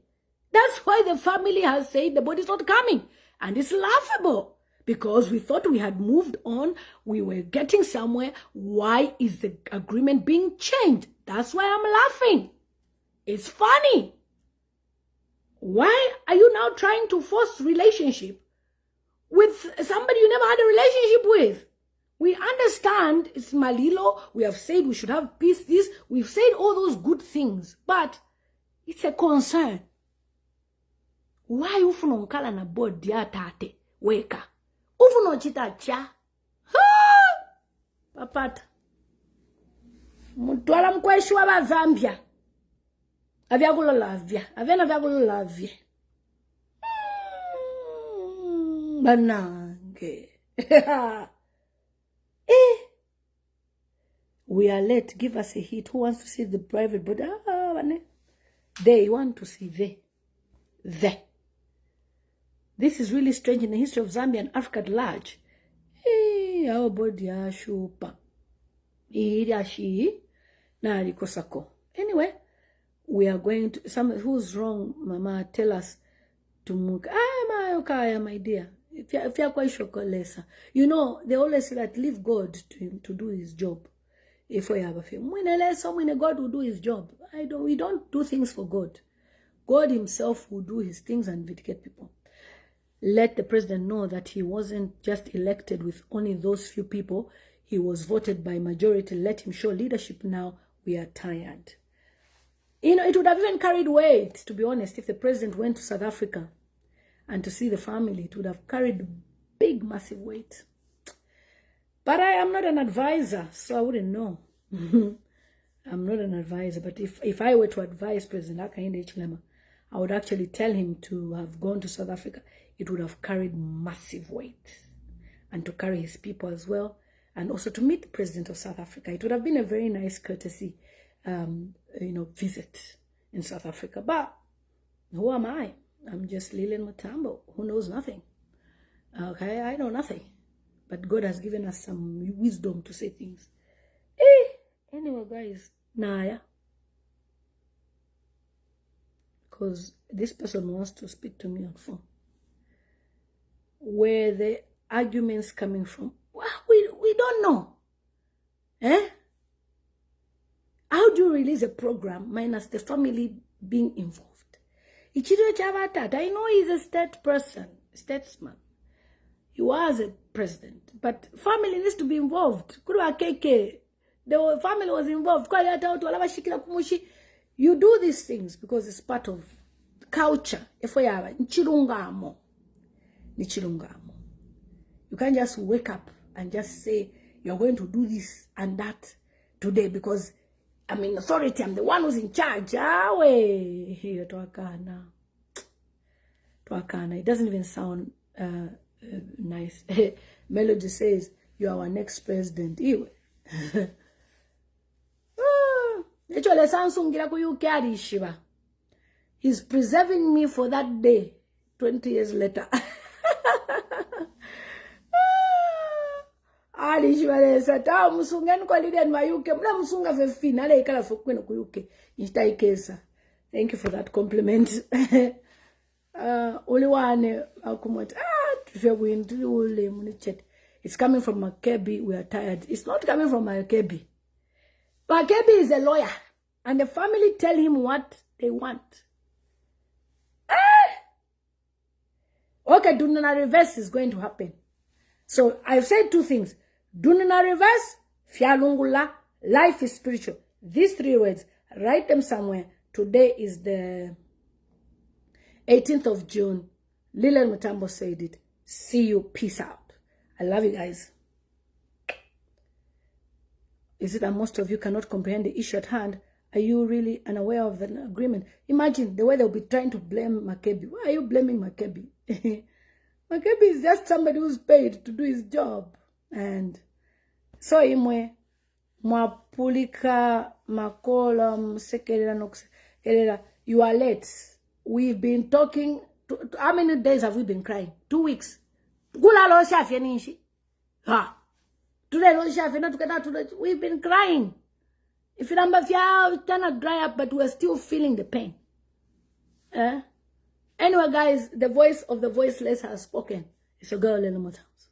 That's why the family has said the body is not coming. And it's laughable. Because we thought we had moved on. We were getting somewhere. Why is the agreement being changed? That's why I'm laughing. It's funny. Why are you now trying to force relationship with somebody you never had a relationship with? We understand it's Malilo. We have said we should have peace. We've said all those good things. But it's a concern. Why you ufunonkala na body ya tate? Weka. Ufuno chita cha. Papata. Mutwala mkweshi wa Zambia. Avyagulo lavya. Avena vyagulo lavya. Banange. We are late. Give us a hit. Who wants to see the private body? They want to see they. This is really strange in the history of Zambia and Africa at large. Our body shupa. Anyway, we are going to who's wrong, Mama, tell us to move. My dear. If you're quite shokolesa. You know, they always say that leave God to do his job. If we have a film. When God will do his job. We don't do things for God. God himself will do his things and vindicate people. Let the president know that he wasn't just elected with only those few people. He was voted by majority. Let him show leadership now. We are tired. You know, it would have even carried weight, to be honest, if the president went to South Africa and to see the family. It would have carried big, massive weight. But I am not an advisor, so I wouldn't know. I'm not an advisor. But if I were to advise President Hakainde Hichilema, I would actually tell him to have gone to South Africa. It would have carried massive weight. And to carry his people as well. And also to meet the president of South Africa. It would have been a very nice courtesy, visit in South Africa. But who am I? I'm just Lilian Mutambo, who knows nothing. Okay, I know nothing. But God has given us some wisdom to say things. Anyway, guys, Naya. Because this person wants to speak to me on phone. Where the arguments coming from? Well, we don't know. How do you release a program minus the family being involved? I know he's a statesman. He was a president, but family needs to be involved. The family was involved. You do these things because it's part of culture. You can't just wake up and just say, you're going to do this and that today because I'm in authority. I'm the one who's in charge. It doesn't even sound nice. Melody says, you are our next president. He's preserving me for that day 20 years later. Thank you for that compliment. It's coming from Makebi. We are tired. It's not coming from Makebi. Makebi is a lawyer, and the family tell him what they want. Okay, Dunana reverse is going to happen. So I've said two things. Dunana reverse, Fialungula, life is spiritual. These three words, write them somewhere. Today is the 18th of June. Lilian Mutambo said it. See you. Peace out. I love you guys. Is it that most of you cannot comprehend the issue at hand? Are you really unaware of the agreement? Imagine the way they'll be trying to blame Makebi. Why are you blaming Makebi? Makebi is just somebody who's paid to do his job. And so imwe Mapulika Makolam Sekerera Noxerera, you are late. We've been talking. How many days have we been crying? 2 weeks. We've been crying. If you remember, it cannot dry up, but we're still feeling the pain. Anyway, guys, the voice of the voiceless has spoken. It's a girl in the mountains.